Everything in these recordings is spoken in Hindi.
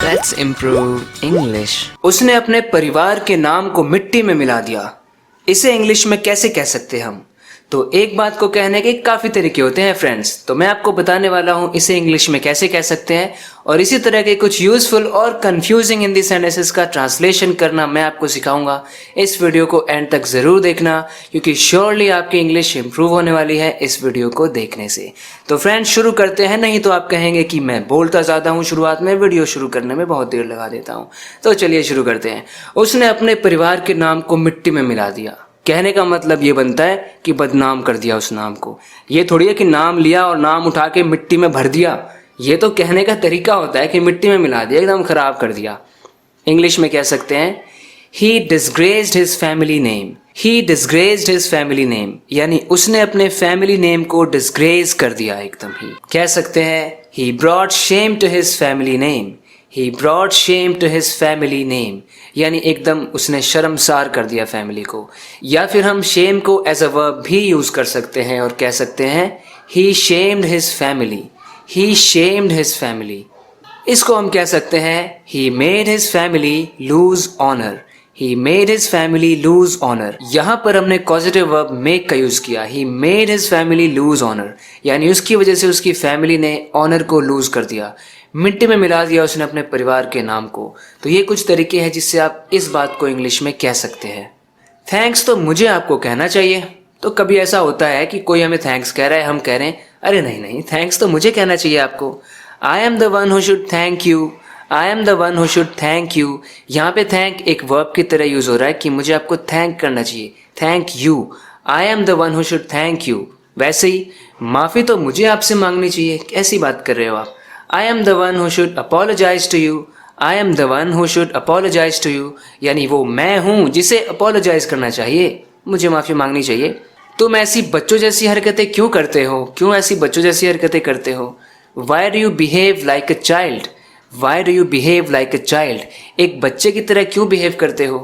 Let's improve English. उसने अपने परिवार के नाम को मिट्टी में मिला दिया। इसे इंग्लिश में कैसे कह सकते हैं हम? तो एक बात को कहने के काफ़ी तरीके होते हैं फ्रेंड्स, तो मैं आपको बताने वाला हूँ इसे इंग्लिश में कैसे कह सकते हैं, और इसी तरह के कुछ यूज़फुल और कंफ्यूजिंग हिंदी सेंटेंसेस का ट्रांसलेशन करना मैं आपको सिखाऊंगा। इस वीडियो को एंड तक ज़रूर देखना, क्योंकि श्योरली आपकी इंग्लिश इंप्रूव होने वाली है इस वीडियो को देखने से। तो फ्रेंड्स शुरू करते हैं, नहीं तो आप कहेंगे कि मैं बोलता ज़्यादा हूँ शुरुआत में, वीडियो शुरू करने में बहुत देर लगा देता हूँ। तो चलिए शुरू करते हैं। उसने अपने परिवार के नाम को मिट्टी में मिला दिया। कहने का मतलब ये बनता है कि बदनाम कर दिया उस नाम को। ये थोड़ी है कि नाम लिया और नाम उठा के मिट्टी में भर दिया। ये तो कहने का तरीका होता है कि मिट्टी में मिला दिया, एकदम खराब कर दिया। इंग्लिश में कह सकते हैं ही डिसग्रेस्ड हिज फैमिली नेम। ही डिसग्रेस्ड हिज फैमिली नेम, यानी उसने अपने फैमिली नेम को डिसग्रेस कर दिया एकदम ही। कह सकते हैं he brought shame to his family name. He brought shame to his family name, यानी एकदम उसने शर्मसार कर दिया फैमिली को। या फिर हम शेम को एज अ वर्ब भी यूज़ कर सकते हैं और कह सकते हैं he shamed his family. He shamed his family. इसको हम कह सकते हैं he made his family lose honour. He made his family lose honour. यहाँ पर हमने पॉजिटिव वर्ब मेक का यूज़ किया। He made his family lose honour, यानी उसकी वजह से उसकी फैमिली ने ऑनर को लूज कर दिया। मिट्टी में मिला दिया उसने अपने परिवार के नाम को। तो ये कुछ तरीके हैं जिससे आप इस बात को इंग्लिश में कह सकते हैं। थैंक्स तो मुझे आपको कहना चाहिए। तो कभी ऐसा होता है कि कोई हमें थैंक्स कह रहा है, हम कह रहे हैं अरे नहीं नहीं, थैंक्स तो मुझे कहना चाहिए आपको। I am the one who should thank you. I am the one who should thank you. यहाँ पे थैंक एक वर्ब की तरह यूज हो रहा है कि मुझे आपको थैंक करना चाहिए। Thank you. I am the one who should thank you. वैसे ही माफ़ी तो मुझे आपसे मांगनी चाहिए। कैसी बात कर रहे हो आप? I am the one who should apologize to you. I am the one who should apologize to you, यानी वो मैं हूँ जिसे apologize करना चाहिए, मुझे माफ़ी मांगनी चाहिए। तुम ऐसी बच्चों जैसी हरकतें क्यों करते हो? क्यों ऐसी बच्चों जैसी हरकतें करते हो? Why do you behave like a child? Why do you behave like a child? एक बच्चे की तरह क्यों behave करते हो?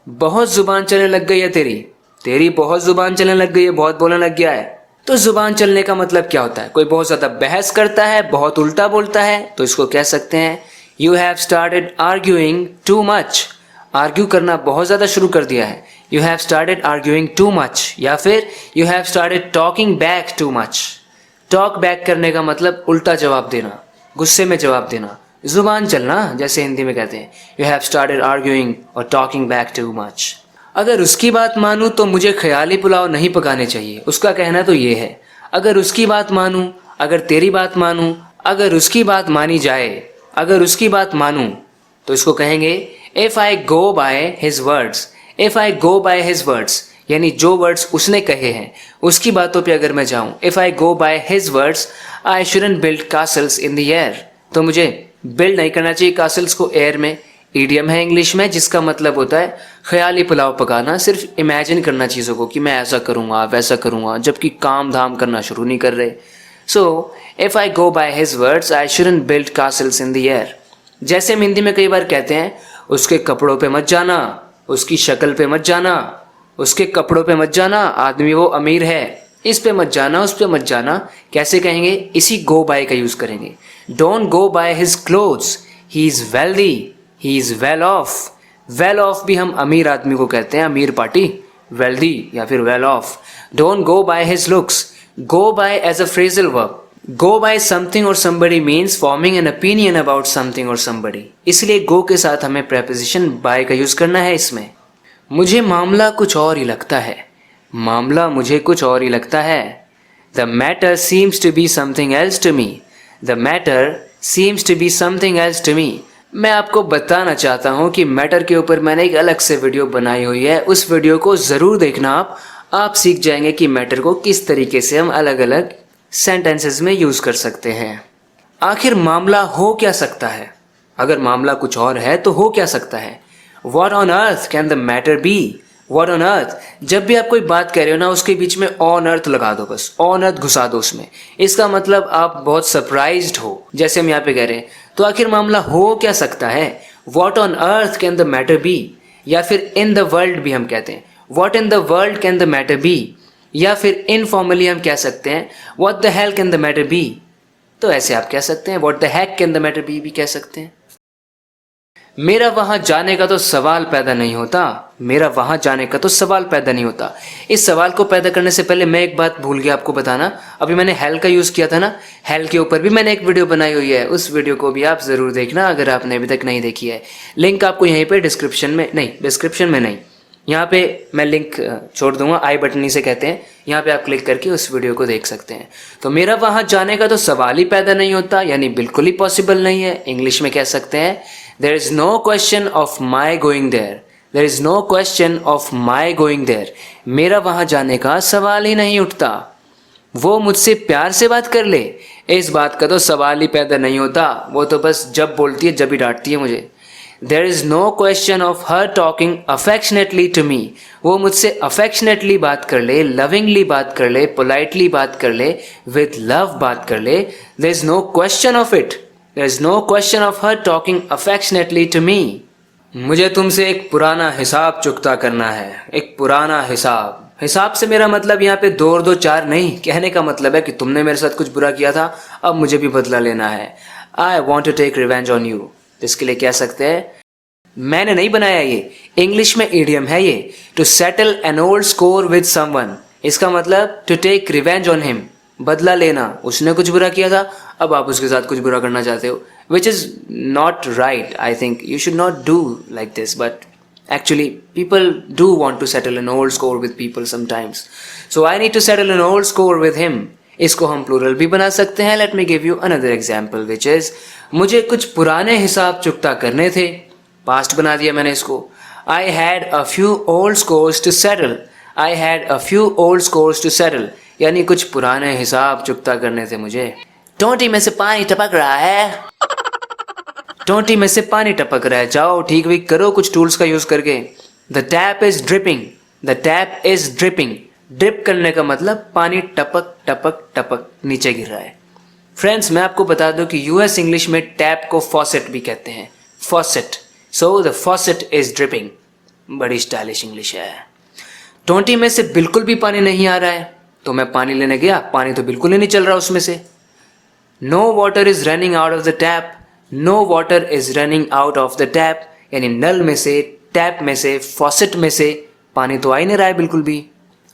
बहुत ज़ुबान चलने लग गई है तेरी। तेरी बहुत ज़ुबान चलने लग गई है, बहुत बोलने लग गया है। तो जुबान चलने का मतलब क्या होता है? कोई बहुत ज़्यादा बहस करता है, बहुत उल्टा बोलता है, तो इसको कह सकते हैं you have started arguing too much. Argue करना बहुत ज़्यादा शुरू कर दिया है। You have started arguing too much, या फिर you have started talking back too much. Talk back करने का मतलब उल्टा जवाब देना, गुस्से में जवाब देना, जुबान चलना, जैसे हिंदी में कहते हैं यू हैव स्टार्टेड आर्ग्यूइंग और टॉकिंग बैक टू मच। अगर उसकी बात मानूं तो मुझे ख्याली पुलाव नहीं पकाने चाहिए। उसका कहना तो ये है, अगर उसकी बात मानूं, अगर तेरी बात मानूं, अगर उसकी बात मानी जाए, अगर उसकी बात मानूं, तो इसको कहेंगे if I go by his words. If I go by his words, यानी जो वर्ड्स उसने कहे हैं उसकी बातों पे अगर मैं जाऊं। If I go by his words I shouldn't build castles in the air. तो मुझे बिल्ड नहीं करना चाहिए कासल्स को एयर में। ईडियम है इंग्लिश में जिसका मतलब होता है ख्याली पुलाव पकाना, सिर्फ इमेजिन करना चीज़ों को कि मैं ऐसा करूँगा वैसा करूँगा, जबकि काम धाम करना शुरू नहीं कर रहे। So if I go by his words I shouldn't build castles in the air. जैसे हम हिंदी में कई बार कहते हैं उसके कपड़ों पे मत जाना, उसकी शक्ल पे मत जाना, उसके कपड़ों पे मत जाना, आदमी वो अमीर है, इस पे मत जाना, उस पे मत जाना। कैसे कहेंगे? इसी गो बाय का यूज़ करेंगे। Don't go by his clothes, he is wealthy, he is well of. Well of भी हम अमीर आदमी को कहते हैं, अमीर पार्टी, वेल्दी या फिर well off. Don't go by his looks. Go by as a phrasal verb. Go by something और somebody means forming an opinion about something और somebody, इसलिए गो के साथ हमें प्रेपोजिशन बाय का यूज़ करना है इसमें। मुझे मामला कुछ और ही लगता है। मामला मुझे कुछ और ही लगता है। The matter seems to be something else to me. The matter seems to be something else to me. मैं आपको बताना चाहता हूँ कि मैटर के ऊपर मैंने एक अलग से वीडियो बनाई हुई है, उस वीडियो को ज़रूर देखना। आप सीख जाएंगे कि मैटर को किस तरीके से हम अलग अलग सेंटेंसेस में यूज़ कर सकते हैं। आखिर मामला हो क्या सकता है? अगर मामला कुछ और है तो हो क्या सकता है? What on earth can the matter be? What on earth? जब भी आप कोई बात कह रहे हो ना, उसके बीच में on earth लगा दो, बस on earth घुसा दो उसमें। इसका मतलब आप बहुत सरप्राइज्ड हो, जैसे हम यहाँ पे कह रहे हैं। तो आखिर मामला हो क्या सकता है? What on earth can the matter be? या फिर in the world भी हम कहते हैं What in the world can the matter be? या फिर इनफॉर्मली हम कह सकते हैं What the hell can the matter be? तो ऐसे आप कह सकते हैं, What the heck can the matter be भी कह सकते हैं। मेरा वहां जाने का तो सवाल पैदा नहीं होता। मेरा वहां जाने का तो सवाल पैदा नहीं होता। इस सवाल को पैदा करने से पहले मैं एक बात भूल गया आपको बताना। अभी मैंने हेल का यूज़ किया था ना, हेल के ऊपर भी मैंने एक वीडियो बनाई हुई है, उस वीडियो को भी आप ज़रूर देखना अगर आपने अभी तक नहीं देखी है। लिंक आपको यहीं पे डिस्क्रिप्शन में नहीं, यहाँ पे मैं लिंक छोड़ दूंगा, आई बटन इसे कहते हैं। यहाँ पे आप क्लिक करके उस वीडियो को देख सकते हैं। तो मेरा वहाँ जाने का तो सवाल ही पैदा नहीं होता, यानी बिल्कुल ही पॉसिबल नहीं है। इंग्लिश में कह सकते हैं there is no question of my going there. There is no question of my going there. मेरा वहाँ जाने का सवाल ही नहीं उठता। वो मुझसे प्यार से बात कर ले, इस बात का तो सवाल ही पैदा नहीं होता। वो तो बस जब बोलती है जब ही डांटती है मुझे। There is no question of her talking affectionately to me. वो मुझसे affectionately बात कर ले, lovingly बात कर ले, politely बात कर ले, with love बात कर ले. There is no question of it. There is no question of her talking affectionately to me. मुझे तुमसे एक पुराना हिसाब चुकता करना है, एक पुराना हिसाब। हिसाब से मेरा मतलब यहाँ पे 2 और 2 4 नहीं, कहने का मतलब है कि तुमने मेरे साथ कुछ बुरा किया था, अब मुझे भी बदला लेना है। I want to take revenge on you. इसके लिए कह सकते हैं, मैंने नहीं बनाया ये, इंग्लिश में इडियम है ये, to settle an old score with someone. इसका मतलब to take revenge on him, बदला लेना। उसने कुछ बुरा किया था, अब आप उसके साथ कुछ बुरा करना चाहते हो, which is not right. I think you should not do like this, but actually people do want to settle an old score with people sometimes. So I need to settle an old score with him. इसको हम प्लूरल भी बना सकते हैं। Let me give you another example which is, मुझे कुछ पुराने हिसाब चुकता करने थे, पास्ट बना दिया मैंने इसको। I had a few old scores to settle. I had a few old scores to settle, यानी कुछ पुराने हिसाब चुकता करने थे मुझे। टोंटी में से पानी टपक रहा है, टोंटी में से पानी टपक रहा है, जाओ ठीक वीक करो कुछ टूल्स का यूज करके। The tap is dripping, the tap is dripping. Drip करने का मतलब पानी टपक टपक टपक नीचे गिर रहा है। फ्रेंड्स, मैं आपको बता दूं कि यूएस इंग्लिश में टैप को फॉसेट भी कहते हैं, faucet. So the faucet is dripping, बड़ी स्टाइलिश इंग्लिश है। टोंटी में से बिल्कुल भी पानी नहीं आ रहा है, तो मैं पानी लेने गया, पानी तो बिल्कुल ही नहीं चल रहा उसमें से। No water is running out of the tap, no water is running out of the tap, यानी नल में से, टैप में से, फॉसेट में से पानी तो आ ही नहीं रहा है बिल्कुल भी।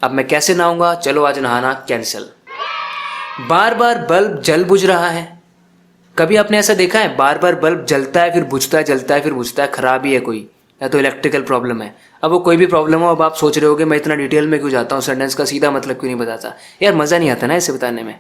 अब मैं कैसे नहाऊंगा? चलो आज नहाना कैंसिल। बार बार बल्ब जल बुझ रहा है। कभी आपने ऐसा देखा है, बार बार बल्ब जलता है फिर बुझता है, जलता है फिर बुझता है, खराबी है कोई, या तो इलेक्ट्रिकल प्रॉब्लम है। अब वो कोई भी प्रॉब्लम हो, अब आप सोच रहे होगे मैं इतना डिटेल में क्यों जाता हूँ, सेंटेंस का सीधा मतलब क्यों नहीं बताता। यार मज़ा नहीं आता ना इसे बताने में।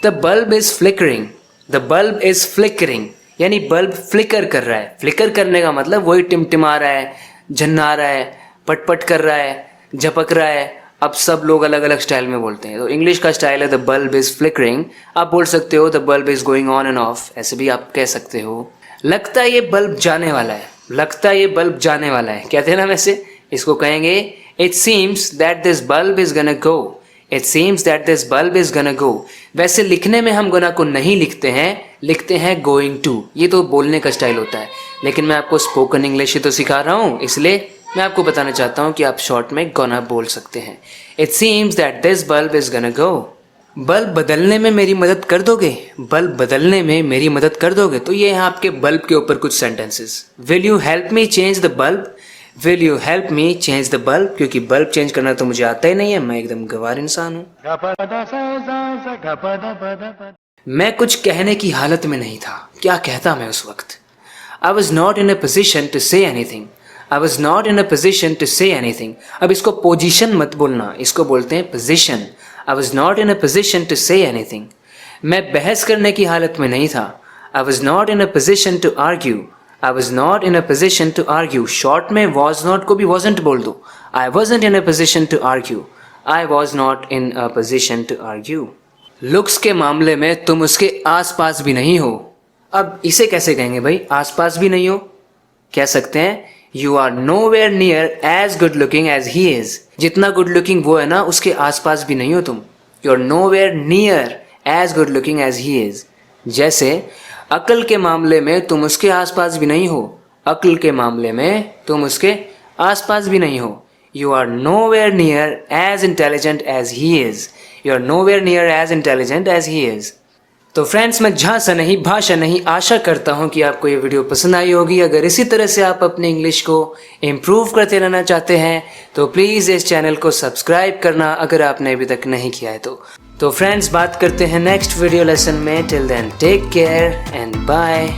The bulb is flickering, the bulb is flickering, यानी बल्ब फ्लिकर कर रहा है। फ्लिकर करने का मतलब वही टिमटिमा रहा है, झन्ना रहा है, पटपट कर रहा है, झपक रहा है। अब सब लोग अलग अलग स्टाइल में बोलते हैं, तो इंग्लिश का स्टाइल है द बल्ब इज फ्लिकरिंग। आप बोल सकते हो the bulb is going on end of, ऐसे भी आप कह सकते हो। लगता है ये बल्ब जाने वाला है, लगता है ये बल्ब जाने वाला है, कहते हैं ना वैसे, इसको कहेंगे it seems that this bulb is gonna go, it seems that this bulb is gonna go. वैसे लिखने में हम गना को नहीं लिखते हैं, लिखते हैं गोइंग टू। ये तो बोलने का स्टाइल होता है, लेकिन मैं आपको स्पोकन इंग्लिश ही तो सिखा रहा हूँ, इसलिए मैं आपको बताना चाहता हूँ कि आप शॉर्ट में गोना बोल सकते हैं। It seems that this bulb is gonna go. Bulb बदलने में मेरी मदद कर दोगे, बल्ब बदलने में मेरी मदद कर दोगे, तो ये हैं आपके बल्ब के ऊपर कुछ sentences. Will you help me change the bulb, will you help me change the bulb, क्योंकि बल्ब चेंज करना तो मुझे आता ही नहीं है, मैं एकदम गंवार इंसान हूँ। मैं कुछ कहने की हालत में नहीं था, क्या कहता मैं उस वक्त। I was not in a position to say anything, I was not in a position to say anything. अब इसको पोजिशन मत बोलना, इसको बोलते हैं position. I was not in a position to say anything. मैं बहस करने की हालत में नहीं था, I was not in a position to argue, I was not in a position to argue. Short में वॉज नॉट को भी वॉजंट बोल दो, I wasn't in a position to argue, I was not in a position to argue. Looks के मामले में तुम उसके आसपास भी नहीं हो। अब इसे कैसे कहेंगे भाई, आसपास भी नहीं हो? कह सकते हैं you are nowhere near as good looking as he is. जितना गुड लुकिंग वो है ना, उसके आसपास भी नहीं हो तुम। You are nowhere near as good looking as he is. जैसे अक्ल के मामले में तुम उसके आसपास भी नहीं हो, अक्ल के मामले में तुम उसके आसपास भी नहीं हो। You are nowhere near as intelligent as he is, you are nowhere near as intelligent as he is. तो फ्रेंड्स, मैं झांसा नहीं भाषा नहीं, आशा करता हूँ कि आपको ये वीडियो पसंद आई होगी। अगर इसी तरह से आप अपने इंग्लिश को इम्प्रूव करते रहना चाहते हैं तो प्लीज़ इस चैनल को सब्सक्राइब करना अगर आपने अभी तक नहीं किया है तो फ्रेंड्स, बात करते हैं नेक्स्ट वीडियो लेसन में। Till then take care and bye.